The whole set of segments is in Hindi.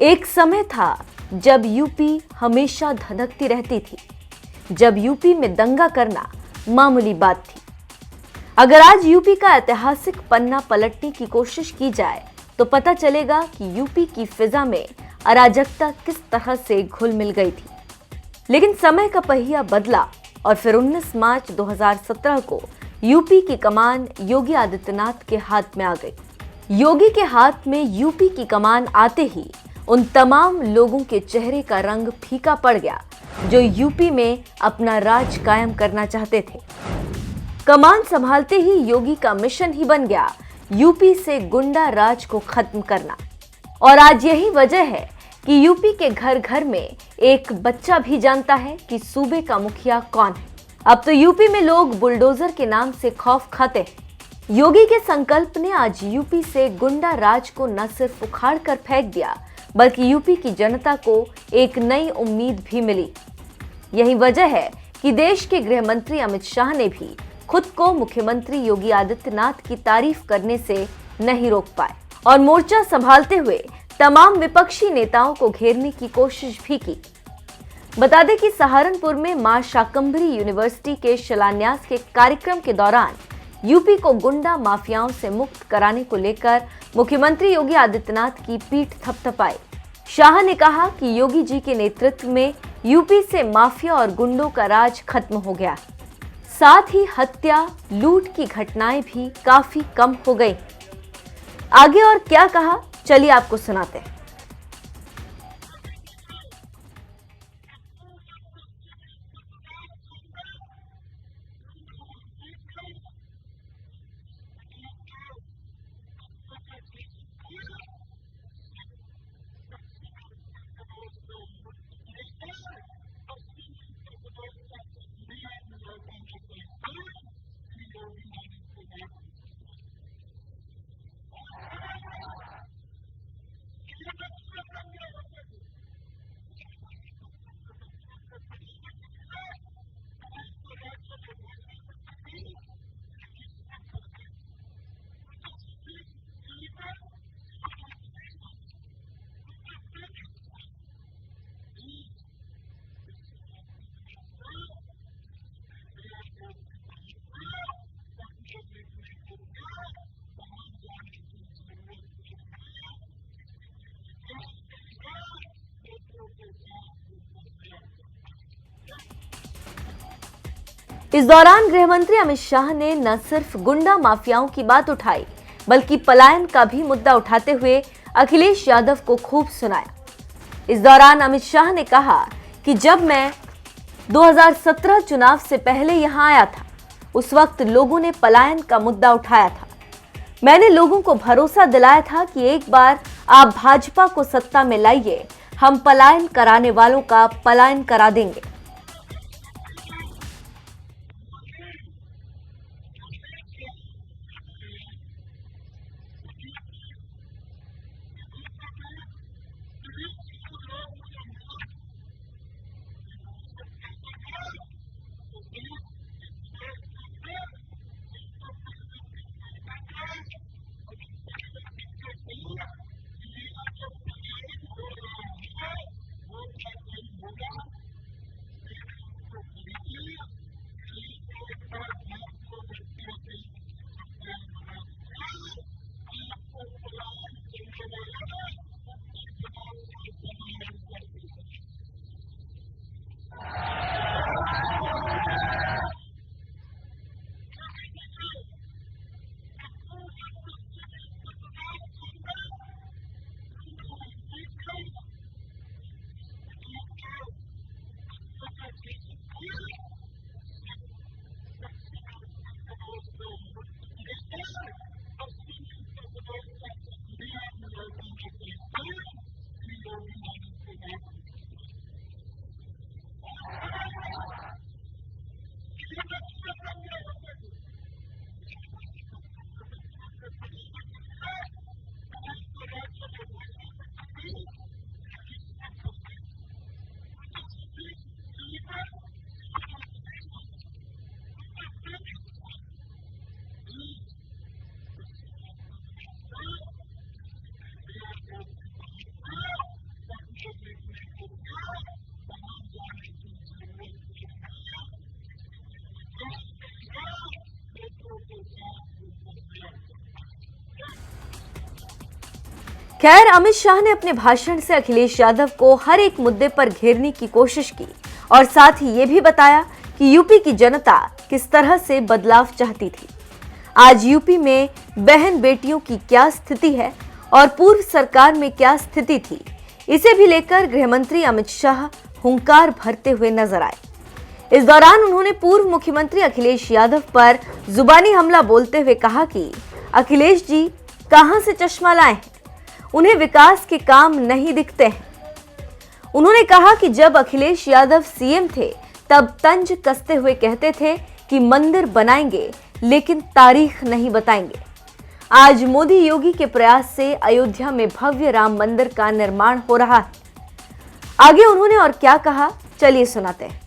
एक समय था जब यूपी हमेशा धधकती रहती थी, जब यूपी में दंगा करना मामूली बात थी। अगर आज यूपी का ऐतिहासिक पन्ना पलटने की कोशिश की जाए तो पता चलेगा कि यूपी की फिजा में अराजकता किस तरह से घुल मिल गई थी। लेकिन समय का पहिया बदला और फिर 19 मार्च 2017 को यूपी की कमान योगी आदित्यनाथ के हाथ में आ गई। योगी के हाथ में यूपी की कमान आते ही उन तमाम लोगों के चेहरे का रंग फीका पड़ गया जो यूपी में अपना राज कायम करना चाहते थे। कमान संभालते ही योगी का मिशन ही बन गया यूपी से गुंडा राज को खत्म करना। और आज यही वजह है कि यूपी के घर घर में एक बच्चा भी जानता है कि सूबे का मुखिया कौन है। अब तो यूपी में लोग बुलडोजर के नाम से खौफ खाते हैं। योगी के संकल्प ने आज यूपी से गुंडा राज को न सिर्फ उखाड़ कर फेंक दिया बल्कि यूपी की जनता को एक नई उम्मीद भी मिली। यही वजह है कि देश के गृह मंत्री अमित शाह ने भी खुद को मुख्यमंत्री योगी आदित्यनाथ की तारीफ करने से नहीं रोक पाए और मोर्चा संभालते हुए तमाम विपक्षी नेताओं को घेरने की कोशिश भी की। बता दें कि सहारनपुर में मां शाकंभरी यूनिवर्सिटी के शिलान्यास के कार्यक्रम के दौरान यूपी को गुंडा माफियाओं से मुक्त कराने को लेकर मुख्यमंत्री योगी आदित्यनाथ की पीठ थपथपाई। शाह ने कहा कि योगी जी के नेतृत्व में यूपी से माफिया और गुंडों का राज खत्म हो गया। साथ ही हत्या, लूट की घटनाएं भी काफी कम हो गई। आगे और क्या कहा, चलिए आपको सुनाते हैं। इस दौरान गृह मंत्री अमित शाह ने न सिर्फ गुंडा माफियाओं की बात उठाई बल्कि पलायन का भी मुद्दा उठाते हुए अखिलेश यादव को खूब सुनाया। इस दौरान अमित शाह ने कहा कि जब मैं 2017 चुनाव से पहले यहां आया था उस वक्त लोगों ने पलायन का मुद्दा उठाया था। मैंने लोगों को भरोसा दिलाया था कि एक बार आप भाजपा को सत्ता में लाइए, हम पलायन कराने वालों का पलायन करा देंगे। खैर, अमित शाह ने अपने भाषण से अखिलेश यादव को हर एक मुद्दे पर घेरने की कोशिश की और साथ ही ये भी बताया कि यूपी की जनता किस तरह से बदलाव चाहती थी। आज यूपी में बहन बेटियों की क्या स्थिति है और पूर्व सरकार में क्या स्थिति थी, इसे भी लेकर गृहमंत्री अमित शाह हुंकार भरते हुए नजर आए। इस दौरान उन्होंने पूर्व मुख्यमंत्री अखिलेश यादव पर जुबानी हमला बोलते हुए कहा कि अखिलेश जी कहां से चश्मा लाए हैं, उन्हें विकास के काम नहीं दिखते हैं। उन्होंने कहा कि जब अखिलेश यादव सीएम थे तब तंज कसते हुए कहते थे कि मंदिर बनाएंगे लेकिन तारीख नहीं बताएंगे। आज मोदी योगी के प्रयास से अयोध्या में भव्य राम मंदिर का निर्माण हो रहा है। आगे उन्होंने और क्या कहा, चलिए सुनाते हैं।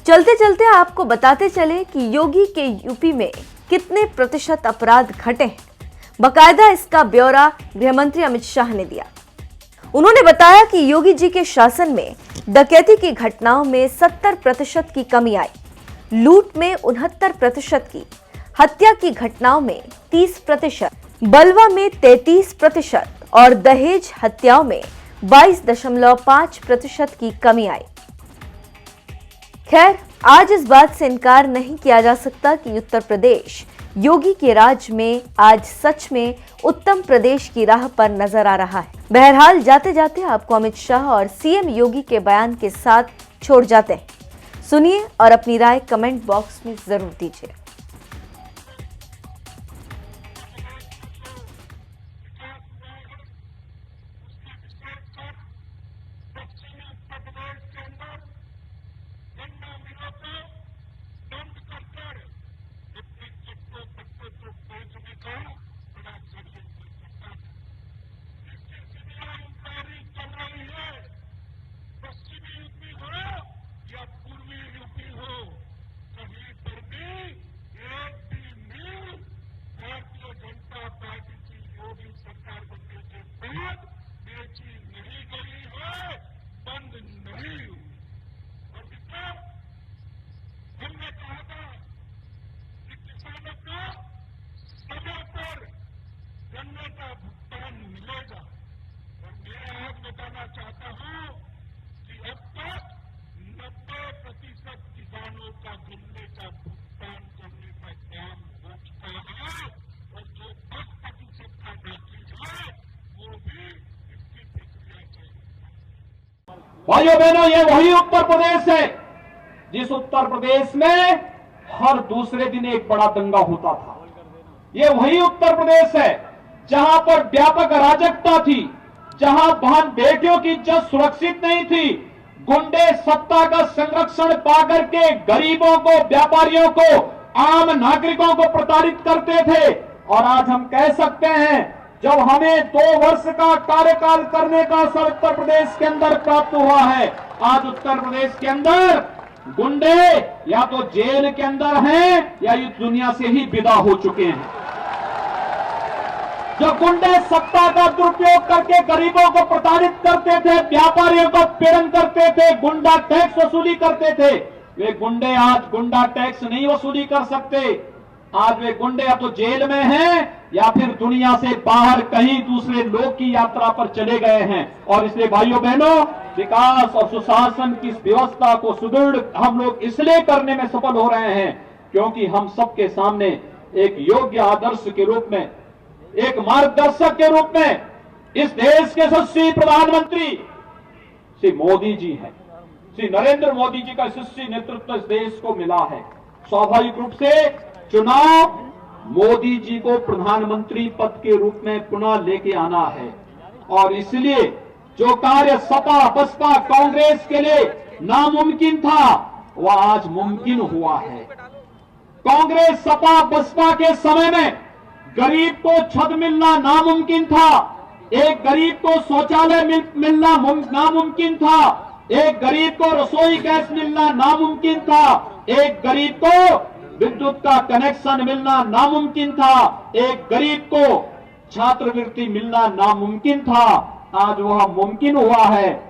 चलते चलते आपको बताते चले कि योगी के यूपी में कितने प्रतिशत अपराध घटे हैं। बकायदा इसका ब्यौरा गृहमंत्री अमित शाह ने दिया। उन्होंने बताया कि योगी जी के शासन में डकैती की घटनाओं में 70% की कमी आई, लूट में 69% की, हत्या की घटनाओं में 30%, बलवा में 33% और दहेज हत्याओं में 22.5% की कमी आई। खैर, आज इस बात से इनकार नहीं किया जा सकता कि उत्तर प्रदेश योगी के राज में आज सच में उत्तम प्रदेश की राह पर नजर आ रहा है। बहरहाल, जाते जाते आपको अमित शाह और सीएम योगी के बयान के साथ छोड़ जाते हैं। सुनिए और अपनी राय कमेंट बॉक्स में जरूर दीजिए। चाहता हूं कि अब तक 90% किसानों का गन्ने का भुगतान करने का काम हो चुका है और जो 10% का बाकी है वो भी इसकी प्रक्रिया चल रही है। भाइयों बहनों, ये वही उत्तर प्रदेश है जिस उत्तर प्रदेश में हर दूसरे दिन एक बड़ा दंगा होता था। ये वही उत्तर प्रदेश है जहां पर व्यापक अराजकता थी, जहां बहन बेटियों की इज्जत सुरक्षित नहीं थी, गुंडे सत्ता का संरक्षण पाकर के गरीबों को, व्यापारियों को, आम नागरिकों को प्रताड़ित करते थे। और आज हम कह सकते हैं जब हमें 2 वर्ष का कार्यकाल करने का अवसर उत्तर प्रदेश के अंदर प्राप्त हुआ है, आज उत्तर प्रदेश के अंदर गुंडे या तो जेल के अंदर हैं या इस दुनिया से ही विदा हो चुके हैं। जो गुंडे सत्ता का दुरुपयोग करके गरीबों को प्रताड़ित करते थे, व्यापारियों को पीड़न करते थे, गुंडा टैक्स वसूली करते थे, वे गुंडे आज गुंडा टैक्स नहीं वसूली कर सकते। आज वे गुंडे या तो जेल में हैं या फिर दुनिया से बाहर कहीं दूसरे लोक की यात्रा पर चले गए हैं। और इसलिए भाइयों बहनों, विकास और सुशासन की इस व्यवस्था को सुदृढ़ हम लोग इसलिए करने में सफल हो रहे हैं क्योंकि हम सबके सामने एक योग्य आदर्श के रूप में, एक मार्गदर्शक के रूप में इस देश के यशस्वी प्रधानमंत्री श्री मोदी जी हैं। श्री नरेंद्र मोदी जी का यशस्वी नेतृत्व इस देश को मिला है। स्वाभाविक रूप से चुनाव मोदी जी को प्रधानमंत्री पद के रूप में पुनः लेके आना है और इसलिए जो कार्य सपा बसपा कांग्रेस के लिए नामुमकिन था वह आज मुमकिन हुआ है। कांग्रेस सपा बसपा के समय में गरीब को छत मिलना नामुमकिन था, एक गरीब को शौचालय मिलना नामुमकिन था, एक गरीब को रसोई गैस मिलना नामुमकिन था, एक गरीब को विद्युत का कनेक्शन मिलना नामुमकिन था, एक गरीब को छात्रवृत्ति मिलना नामुमकिन था। आज वह मुमकिन हुआ है